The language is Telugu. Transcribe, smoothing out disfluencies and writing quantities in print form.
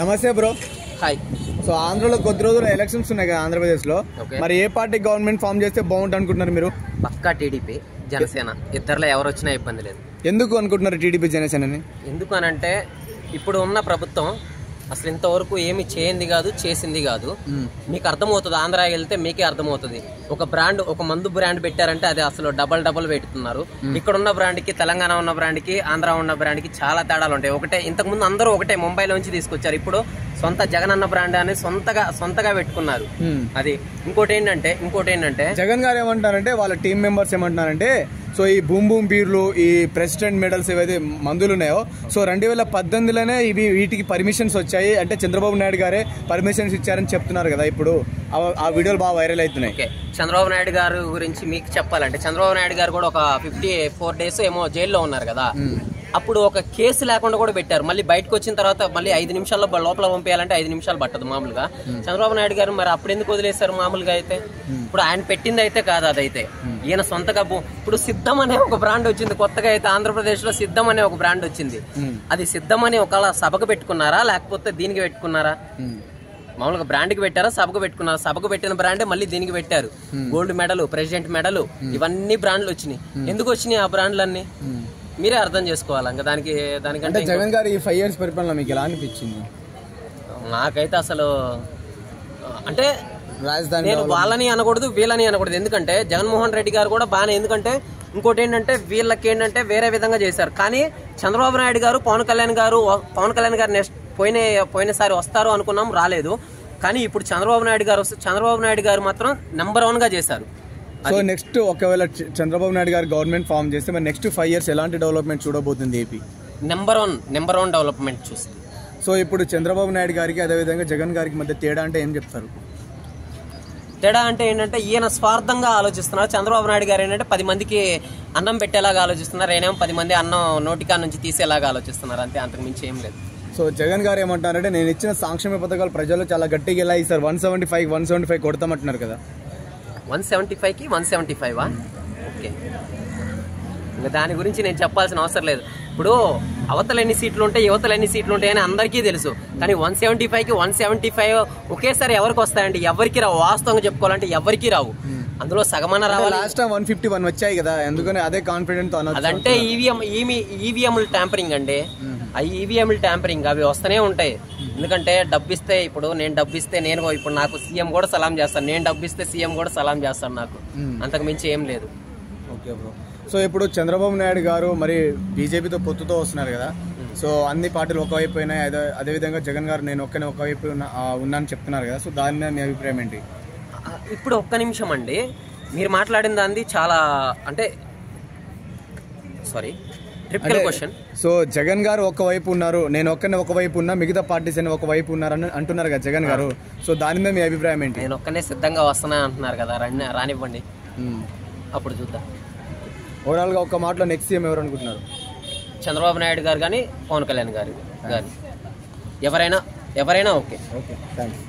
నమస్తే బ్రో. హాయ్. సో ఆంధ్రలో కొద్ది రోజులు ఎలక్షన్స్ ఉన్నాయి కదా ఆంధ్రప్రదేశ్లో. మరి ఏ పార్టీ గవర్నమెంట్ ఫామ్ చేస్తే బాగుంటుంది అనుకుంటున్నారు మీరు? పక్కా టీడీపీ, జనసేన ఇద్దరులో ఎవరు వచ్చినా ఇబ్బంది లేదు. ఎందుకు అనుకుంటున్నారు టీడీపీ జనసేనని? ఎందుకు అనంటే ఇప్పుడు ఉన్న ప్రభుత్వం అసలు ఇంతవరకు ఏమి చేయింది కాదు, చేసింది కాదు. మీకు అర్థమవుతుంది, ఆంధ్ర వెళ్తే మీకే అర్థమవుతుంది. ఒక బ్రాండ్, ఒక మందు బ్రాండ్ పెట్టారంటే అది అసలు డబల్ పెట్టుతున్నారు. ఇక్కడ ఉన్న బ్రాండ్ కి, తెలంగాణ ఉన్న బ్రాండ్ కి, ఆంధ్ర ఉన్న బ్రాండ్ కి చాలా తేడాలు ఉంటాయి. ఒకటే, ఇంతకు ముందు అందరూ ఒకటే ముంబైలోంచి తీసుకొచ్చారు. ఇప్పుడు సొంత జగన్ అన్న బ్రాండ్ అని సొంతగా పెట్టుకున్నారు. అది ఇంకోటి ఏంటంటే జగన్ గారు ఏమంటారంటే, వాళ్ళ టీం మెంబర్స్ ఏమంటున్నారంటే, సో ఈ బూమ్ బూమ్ బీర్లు, ఈ ప్రెసిడెంట్ మెడల్స్ ఏవైతే మందులు ఉన్నాయో, సో 2018లోనే వీటికి పర్మిషన్స్ వచ్చాయి అంటే చంద్రబాబు నాయుడు గారే పర్మిషన్స్ ఇచ్చారని చెప్తున్నారు కదా. ఇప్పుడు ఆ వీడియోలు బాగా వైరల్ అవుతున్నాయి. చంద్రబాబు నాయుడు గారు గురించి మీకు చెప్పాలంటే, చంద్రబాబు నాయుడు గారు కూడా ఒక 54 days ఏమో జైల్లో ఉన్నారు కదా. అప్పుడు ఒక కేసు లేకుండా కూడా పెట్టారు. మళ్ళీ బయటకు వచ్చిన తర్వాత మళ్ళీ 5 నిమిషాల్లో లోపల పంపించాలంటే 5 నిమిషాలు పట్టదు మామూలుగా. చంద్రబాబు నాయుడు గారు మరి అప్పుడు ఎందుకు వదిలేశారు మామూలుగా? అయితే ఇప్పుడు ఆయన పెట్టింది అయితే కాదు, అదైతే ఈయన సొంతగా. ఇప్పుడు సిద్ధం అనే ఒక బ్రాండ్ వచ్చింది కొత్తగా. అయితే ఆంధ్రప్రదేశ్ లో సిద్ధం అనే ఒక బ్రాండ్ వచ్చింది. అది సిద్ధం అని ఒకవేళ సభకు పెట్టుకున్నారా లేకపోతే దీనికి పెట్టుకున్నారా? మామూలుగా బ్రాండ్ కి పెట్టారా, సభకు పెట్టుకున్నారా? సభకు పెట్టిన బ్రాండే మళ్ళీ దీనికి పెట్టారు. గోల్డ్ మెడల్, ప్రెసిడెంట్ మెడల్, ఇవన్నీ బ్రాండ్లు వచ్చినాయి. ఎందుకు వచ్చినాయి ఆ బ్రాండ్లన్నీ? మీరే అర్థం చేసుకోవాలి. ఇంకా దానికంటే జగన్ గారు ఈ 5 years పరిపాలన మీకు ఎలా అనిపించింది? నాకైతే అసలు అంటే నేను వాళ్ళని అనకూడదు, వీళ్ళని అనకూడదు. ఎందుకంటే జగన్మోహన్ రెడ్డి గారు కూడా బాగానే. ఎందుకంటే ఇంకోటి ఏంటంటే వీళ్ళకి ఏంటంటే వేరే విధంగా చేశారు. కానీ చంద్రబాబు నాయుడు గారు, పవన్ కళ్యాణ్ గారు నెక్స్ట్ పోయినసారి వస్తారు అనుకున్నాం, రాలేదు. కానీ ఇప్పుడు చంద్రబాబు నాయుడు గారు మాత్రం నెంబర్ 1 గా చేశారు. సో నెక్స్ట్ ఒకవేళ చంద్రబాబు నాయుడు గారు గవర్నమెంట్ ఫామ్ చేస్తే మరి నెక్స్ట్ 5 years ఎలాంటి డెవలప్మెంట్ చూడబోతుంది ఏపీ? నెంబర్ వన్ డెవలప్మెంట్ చూస్తుంది. సో ఇప్పుడు చంద్రబాబు నాయుడు గారికి అదేవిధంగా జగన్ గారికి మధ్య తేడా అంటే ఏం చెప్తారు? తేడా అంటే ఏంటంటే ఈయన స్వార్థంగా ఆలోచిస్తున్నారు. చంద్రబాబు నాయుడు గారు ఏంటంటే 10 మందికి అన్నం పెట్టేలాగా ఆలోచిస్తున్నారు. ఈయనేమో 10 మంది అన్నం నోటికా నుంచి తీసేలాగా ఆలోచిస్తున్నారు. అంతే, అంతకు మించి ఏం లేదు. సో జగన్ గారు ఏమంటారంటే, నేను ఇచ్చిన సంక్షేమ పథకాలు ప్రజలు చాలా గట్టిగా ఎలా ఇస్తారు, 175 కొడతామంటున్నారు కదా. 175కి 175 ఓకే. ఇంకా దాని గురించి నేను చెప్పాల్సిన అవసరం లేదు. ఇప్పుడు అవతల ఎన్ని సీట్లు ఉంటాయి, యువతలు ఎన్ని సీట్లు ఉంటాయని అందరికీ తెలుసు. కానీ 175కి 175 ఒకేసారి ఎవరికి వస్తాయండి? ఎవరికి రావు. వాస్తవంగా చెప్పుకోవాలంటే ఎవరికి రావు. అందులో సగమన రావాలి. లాస్ట్ 151 వచ్చాయి కదా, ఎందుకని అదే కాన్ఫిడెంట్ తో అదంటే ఈవీఎంలు ట్యాంపరింగ్ అండి. అవి ఈవీఎంలు ట్యాంపరింగ్, అవి వస్తూనే ఉంటాయి. ఎందుకంటే డబ్బిస్తే, ఇప్పుడు నేను డబ్బిస్తే ఇప్పుడు నాకు సీఎం కూడా సలాం చేస్తాను, నేను డబ్బిస్తే సీఎం కూడా సలాం చేస్తాను నాకు. అంతకు మించి ఏం లేదు. Okay bro. సో ఇప్పుడు చంద్రబాబు నాయుడు గారు మరి బీజేపీతో పొత్తుతో వస్తున్నారు కదా. సో అన్ని పార్టీలు ఒకవైపు అయినాయి. అదేవిధంగా జగన్ గారు నేను ఒకవైపు ఉన్నాను చెప్తున్నారు కదా. సో దాని మీద మీ అభిప్రాయం ఏంటి? ఇప్పుడు ఒక్క నిమిషం అండి, మీరు మాట్లాడిన దాన్ని చాలా అంటే ట్రిపికల్ క్వశ్చన్. సో జగన్ గారు ఒకవైపు ఉన్నారు, నేను ఒకవైపు ఉన్నా, మిగతా పార్టీస్ అని ఒకవైపు ఉన్నారని అంటున్నారు కదా జగన్ గారు. సో దాని మీద మీ అభిప్రాయం ఏంటి? నేను ఒక్కనే సిద్ధంగా వస్తున్నా అంటున్నారు కదా, రానివ్వండి, అప్పుడు చూద్దాం. ఓవరాల్ గా ఒక మాటలో నెక్స్ట్ సీఎం ఎవరు అనుకుంటున్నారు? చంద్రబాబు నాయుడు గారు కానీ పవన్ కళ్యాణ్ గారు కానీ ఎవరైనా ఓకే. థ్యాంక్స్.